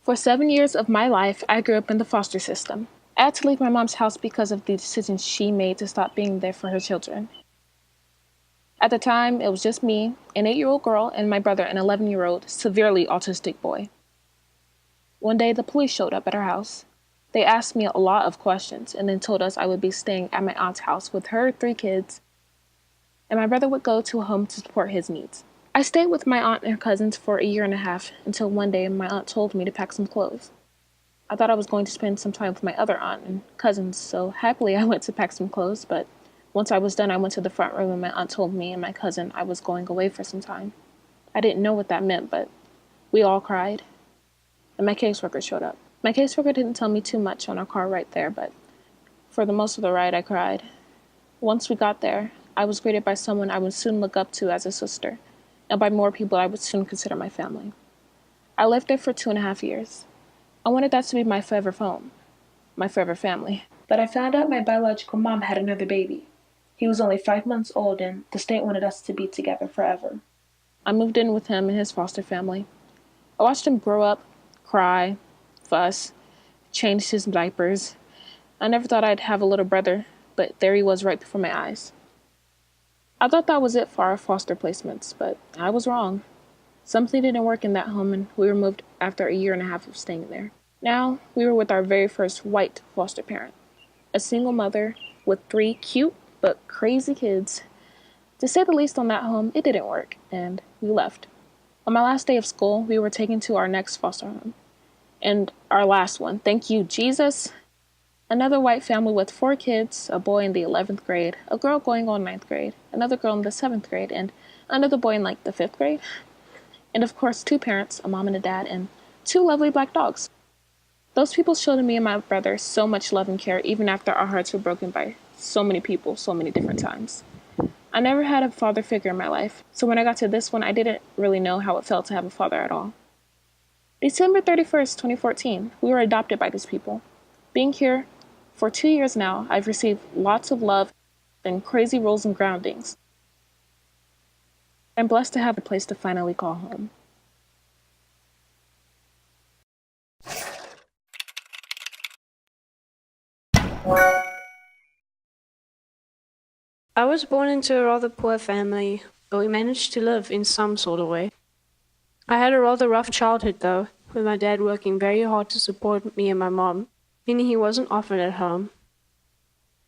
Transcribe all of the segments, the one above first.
For 7 years of my life, I grew up in the foster system. I had to leave my mom's house because of the decisions she made to stop being there for her children. At the time, it was just me, an 8-year-old girl, and my brother, an 11-year-old, severely autistic boy. One day, the police showed up at our house. They asked me a lot of questions and then told us I would be staying at my aunt's house with her 3 kids, and my brother would go to a home to support his needs. I stayed with my aunt and her cousins for a year and a half until one day my aunt told me to pack some clothes. I thought I was going to spend some time with my other aunt and cousins, so happily I went to pack some clothes, but once I was done, I went to the front room and my aunt told me and my cousin I was going away for some time. I didn't know what that meant, but we all cried, and my caseworker showed up. My caseworker didn't tell me too much on our car right there, but for the most of the ride, I cried. Once we got there, I was greeted by someone I would soon look up to as a sister, and by more people I would soon consider my family. I lived there for 2.5 years. I wanted that to be my forever home, my forever family. But I found out my biological mom had another baby. He was only 5 months old, and the state wanted us to be together forever. I moved in with him and his foster family. I watched him grow up, cry, fuss, changed his diapers. I never thought I'd have a little brother, but there he was right before my eyes. I thought that was it for our foster placements, but I was wrong. Something didn't work in that home, and we were moved after a year and a half of staying there. Now, we were with our very first white foster parent, a single mother with 3 cute but crazy kids. To say the least on that home, it didn't work, and we left. On my last day of school, we were taken to our next foster home. And our last one, thank you, Jesus. Another white family with 4 kids, a boy in the 11th grade, a girl going on 9th grade, another girl in the 7th grade, and another boy in the 5th grade. And of course, 2 parents, a mom and a dad, and 2 lovely black dogs. Those people showed me and my brother so much love and care even after our hearts were broken by so many people, so many different times. I never had a father figure in my life, so when I got to this one, I didn't really know how it felt to have a father at all. December 31st, 2014, we were adopted by these people. Being here for 2 years now, I've received lots of love and crazy rules and groundings. I'm blessed to have a place to finally call home. I was born into a rather poor family, but we managed to live in some sort of way. I had a rather rough childhood though, with my dad working very hard to support me and my mom, meaning he wasn't often at home.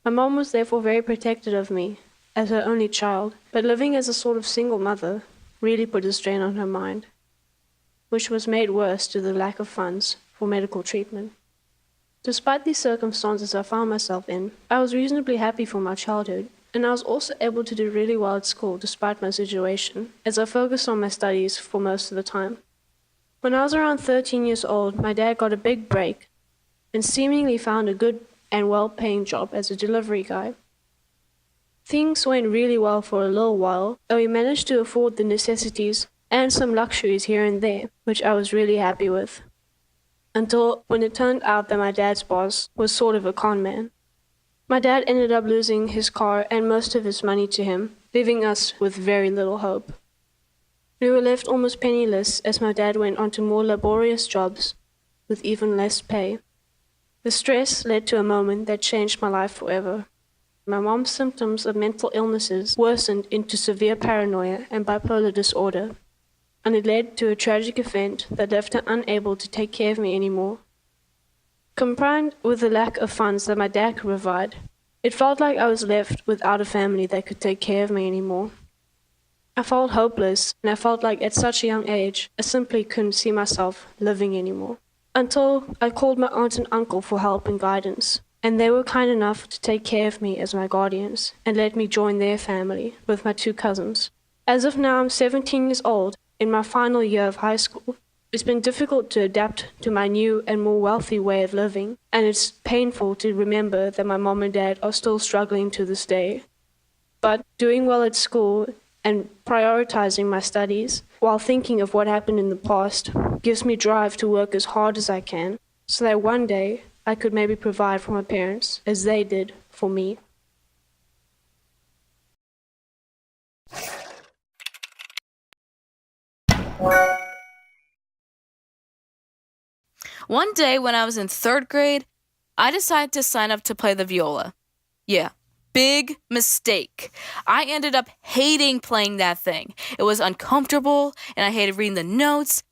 My mom was therefore very protective of me, as her only child, but living as a sort of single mother really put a strain on her mind, which was made worse due to the lack of funds for medical treatment. Despite these circumstances I found myself in, I was reasonably happy for my childhood, and I was also able to do really well at school despite my situation, as I focused on my studies for most of the time. When I was around 13 years old, my dad got a big break and seemingly found a good and well-paying job as a delivery guy. Things went really well for a little while, and we managed to afford the necessities and some luxuries here and there, which I was really happy with. Until when it turned out that my dad's boss was sort of a con man. My dad ended up losing his car and most of his money to him, leaving us with very little hope. We were left almost penniless as my dad went on to more laborious jobs with even less pay. The stress led to a moment that changed my life forever. My mom's symptoms of mental illnesses worsened into severe paranoia and bipolar disorder, and it led to a tragic event that left her unable to take care of me anymore. Combined with the lack of funds that my dad could provide, it felt like I was left without a family that could take care of me anymore. I felt hopeless, and I felt like at such a young age, I simply couldn't see myself living anymore. Until I called my aunt and uncle for help and guidance, and they were kind enough to take care of me as my guardians and let me join their family with my 2 cousins. As of now, I'm 17 years old, in my final year of high school. It's been difficult to adapt to my new and more wealthy way of living, and it's painful to remember that my mom and dad are still struggling to this day. But doing well at school and prioritizing my studies while thinking of what happened in the past gives me drive to work as hard as I can so that one day I could maybe provide for my parents as they did for me. One day when I was in 3rd grade, I decided to sign up to play the viola. Yeah, big mistake. I ended up hating playing that thing. It was uncomfortable, and I hated reading the notes.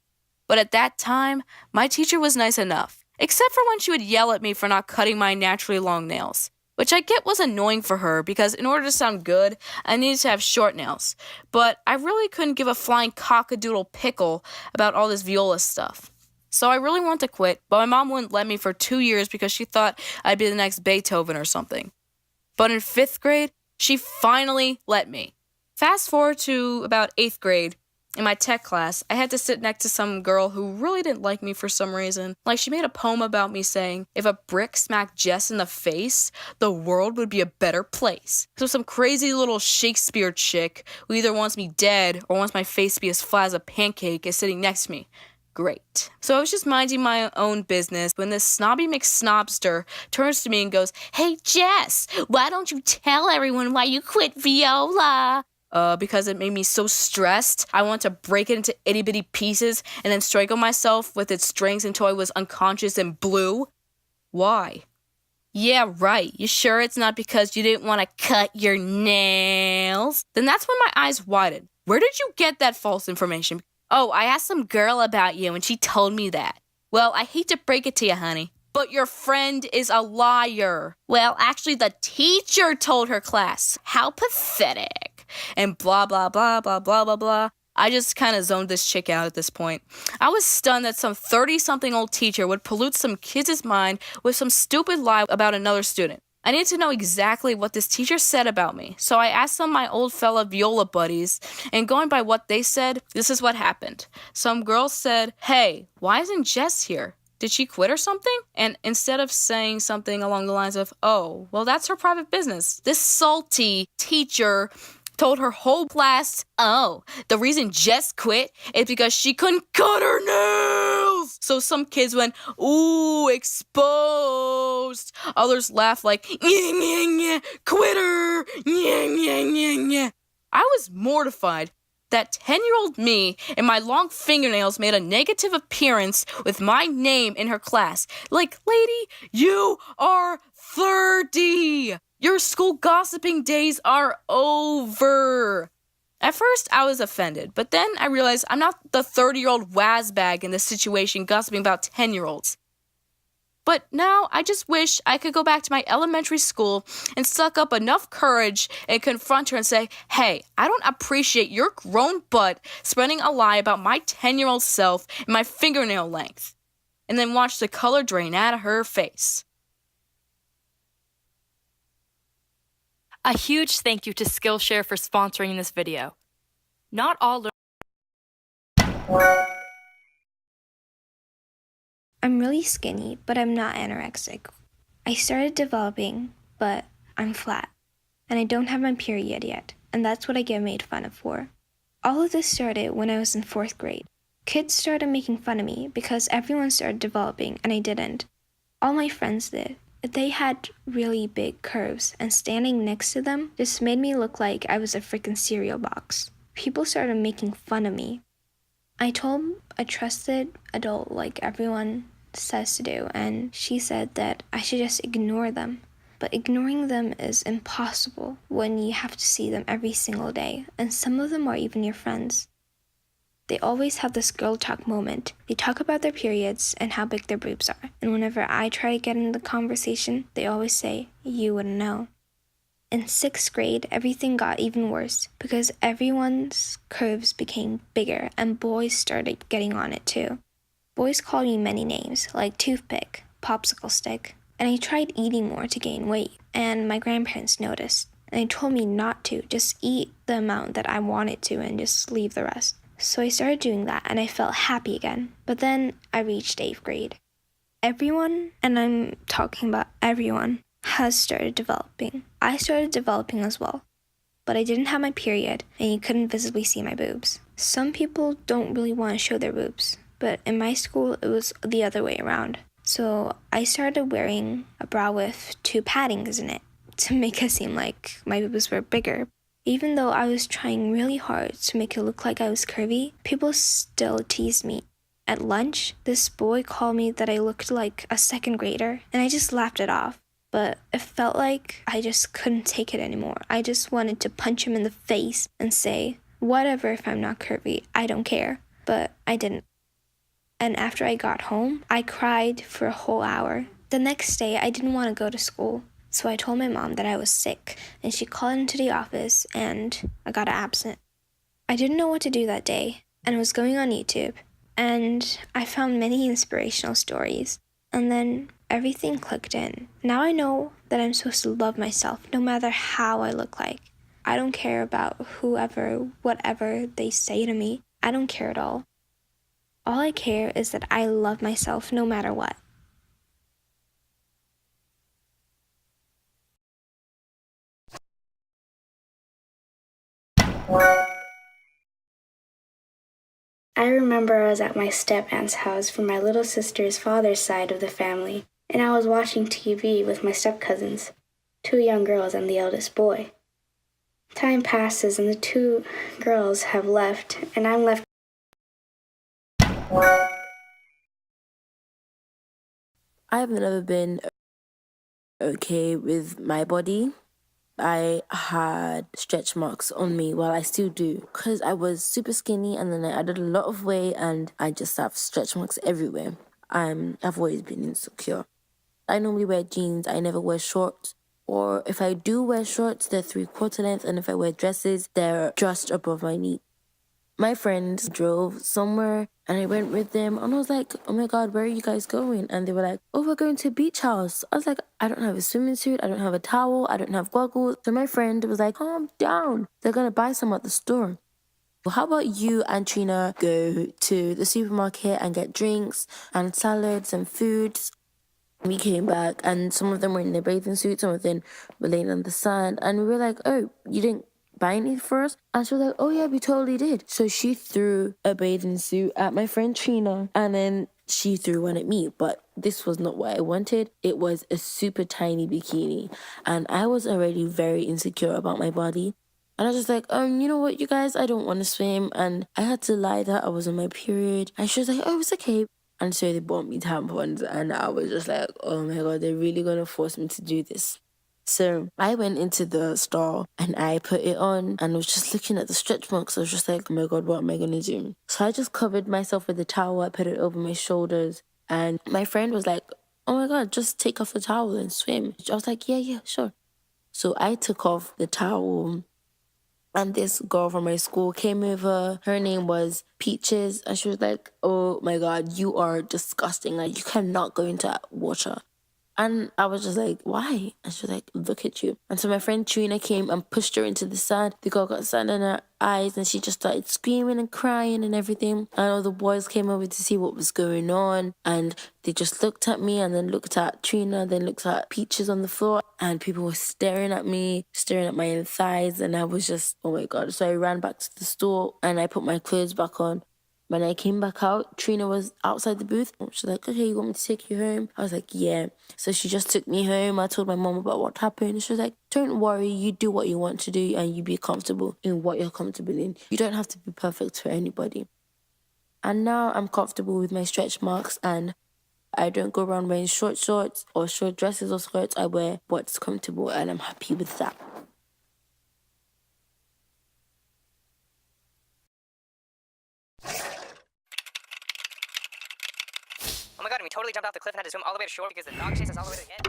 But at that time, my teacher was nice enough, except for when she would yell at me for not cutting my naturally long nails, which I get was annoying for her because in order to sound good, I needed to have short nails. But I really couldn't give a flying cockadoodle pickle about all this viola stuff. So I really wanted to quit, but my mom wouldn't let me for 2 years because she thought I'd be the next Beethoven or something. But in 5th grade, she finally let me. Fast forward to about 8th grade. In my tech class, I had to sit next to some girl who really didn't like me for some reason. Like, she made a poem about me saying, if a brick smacked Jess in the face, the world would be a better place. So some crazy little Shakespeare chick who either wants me dead or wants my face to be as flat as a pancake is sitting next to me. Great. So I was just minding my own business when this snobby McSnobster turns to me and goes, "Hey Jess, why don't you tell everyone why you quit viola?" Because it made me so stressed, I wanted to break it into itty-bitty pieces and then strangle myself with its strings until I was unconscious and blue. Why? Yeah, right. You sure it's not because you didn't want to cut your nails? Then that's when my eyes widened. Where did you get that false information? Oh, I asked some girl about you and she told me that. Well, I hate to break it to you, honey, but your friend is a liar. Well, actually, the teacher told her class. How pathetic. And blah, blah, blah, blah, blah, blah, blah. I just kind of zoned this chick out at this point. I was stunned that some 30-something-old teacher would pollute some kid's mind with some stupid lie about another student. I needed to know exactly what this teacher said about me, so I asked some of my old fella viola buddies, and going by what they said, this is what happened. Some girl said, "Hey, why isn't Jess here? Did she quit or something?" And instead of saying something along the lines of, "Oh, well, that's her private business," this salty teacher told her whole class, "Oh, the reason Jess quit is because she couldn't cut her nails." So some kids went, "Ooh, exposed." Others laughed like, "Nyeh, nyeh, nyeh, quitter, nyeh, nyeh, nyeh, nyeh." I was mortified that 10-year-old me and my long fingernails made a negative appearance with my name in her class. Like, lady, you are 30. Your school gossiping days are over. At first, I was offended, but then I realized I'm not the 30-year-old wazzbag in this situation gossiping about 10-year-olds. But now I just wish I could go back to my elementary school and suck up enough courage and confront her and say, "Hey, I don't appreciate your grown butt spreading a lie about my 10-year-old self and my fingernail length." And then watch the color drain out of her face. A huge thank you to Skillshare for sponsoring this video. Not all I'm really skinny, but I'm not anorexic. I started developing, but I'm flat. And I don't have my period yet, and that's what I get made fun of for. All of this started when I was in 4th grade. Kids started making fun of me because everyone started developing and I didn't. All my friends did. They had really big curves, and standing next to them just made me look like I was a freaking cereal box. People started making fun of me. I told a trusted adult, like everyone says to do, and she said that I should just ignore them. But ignoring them is impossible when you have to see them every single day, and some of them are even your friends. They always have this girl talk moment. They talk about their periods and how big their boobs are. And whenever I try to get into the conversation, they always say, "You wouldn't know." In 6th grade, everything got even worse because everyone's curves became bigger and boys started getting on it too. Boys called me many names, like toothpick, popsicle stick, and I tried eating more to gain weight, and my grandparents noticed. And they told me not to, just eat the amount that I wanted to and just leave the rest. So I started doing that and I felt happy again. But then I reached 8th grade. Everyone, and I'm talking about everyone, has started developing. I started developing as well. But I didn't have my period and you couldn't visibly see my boobs. Some people don't really want to show their boobs, but in my school it was the other way around. So I started wearing a bra with 2 paddings in it to make it seem like my boobs were bigger. Even though I was trying really hard to make it look like I was curvy, people still teased me. At lunch, this boy called me that I looked like a second grader, and I just laughed it off. But it felt like I just couldn't take it anymore. I just wanted to punch him in the face and say, whatever if I'm not curvy, I don't care. But I didn't. And after I got home, I cried for a whole hour. The next day, I didn't want to go to school. So I told my mom that I was sick, and she called into the office, and I got absent. I didn't know what to do that day, and was going on YouTube, and I found many inspirational stories, and then everything clicked in. Now I know that I'm supposed to love myself no matter how I look like. I don't care about whoever, whatever they say to me. I don't care at all. All I care is that I love myself no matter what. I remember I was at my step-aunt's house from my little sister's father's side of the family, and I was watching TV with my step-cousins, 2 young girls and the eldest boy. Time passes and the 2 girls have left, and I'm left. I've never been okay with my body. I had stretch marks on me, well, I still do, because I was super skinny and then I added a lot of weight and I just have stretch marks everywhere. I've always been insecure. I normally wear jeans, I never wear shorts, or if I do wear shorts, they're 3/4 length, and if I wear dresses, they're just above my knee. My friends drove somewhere and I went with them and I was like, oh my God, where are you guys going? And they were like, oh, we're going to a beach house. I was like, I don't have a swimming suit. I don't have a towel. I don't have goggles. So my friend was like, calm down. They're going to buy some at the store. Well, how about you and Trina go to the supermarket and get drinks and salads and foods? We came back and some of them were in their bathing suits, some of them were laying on the sand. And we were like, oh, you didn't buy anything for us? And she was like, oh yeah, we totally did. So she threw a bathing suit at my friend Trina and then she threw one at me. But this was not what I wanted. It was a super tiny bikini. And I was already very insecure about my body. And I was just like, you know what, you guys, I don't want to swim. And I had to lie that I was on my period. And she was like, oh, it's okay. And so they bought me tampons. And I was just like, oh my God, they're really going to force me to do this. So I went into the store and I put it on and was just looking at the stretch marks. I was just like, oh my God, what am I going to do? So I just covered myself with a towel. I put it over my shoulders. And my friend was like, oh my God, just take off the towel and swim. I was like, yeah, sure. So I took off the towel and this girl from my school came over. Her name was Peaches. And she was like, oh my God, you are disgusting. Like, you cannot go into that water. And I was just like, why? And she was like, look at you. And so my friend Trina came and pushed her into the sand. The girl got sand in her eyes and she just started screaming and crying and everything. And all the boys came over to see what was going on. And they just looked at me and then looked at Trina, then looked at Peaches on the floor. And people were staring at me, staring at my insides. And I was just, oh my God. So I ran back to the store and I put my clothes back on. When I came back out, Trina was outside the booth. She was like, okay, you want me to take you home? I was like, yeah. So she just took me home. I told my mom about what happened. She was like, don't worry, you do what you want to do and you be comfortable in what you're comfortable in. You don't have to be perfect for anybody. And now I'm comfortable with my stretch marks and I don't go around wearing short shorts or short dresses or skirts. I wear what's comfortable and I'm happy with that. Oh my God, and we totally jumped off the cliff and had to swim all the way to shore because the dog chased us all the way to the end.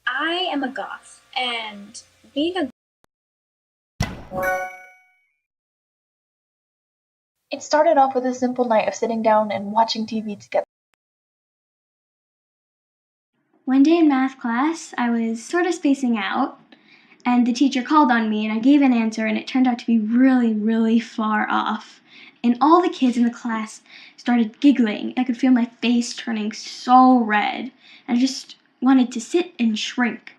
I am a goth, and being a It started off with a simple night of sitting down and watching TV together. One day in math class, I was sort of spacing out, and the teacher called on me, and I gave an answer, and it turned out to be really, really far off. And all the kids in the class started giggling. I could feel my face turning so red, and I just wanted to sit and shrink.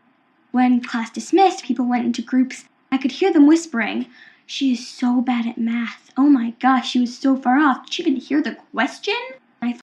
When class dismissed, people went into groups. I could hear them whispering, She is so bad at math. Oh my gosh, she was so far off. Did she even hear the question?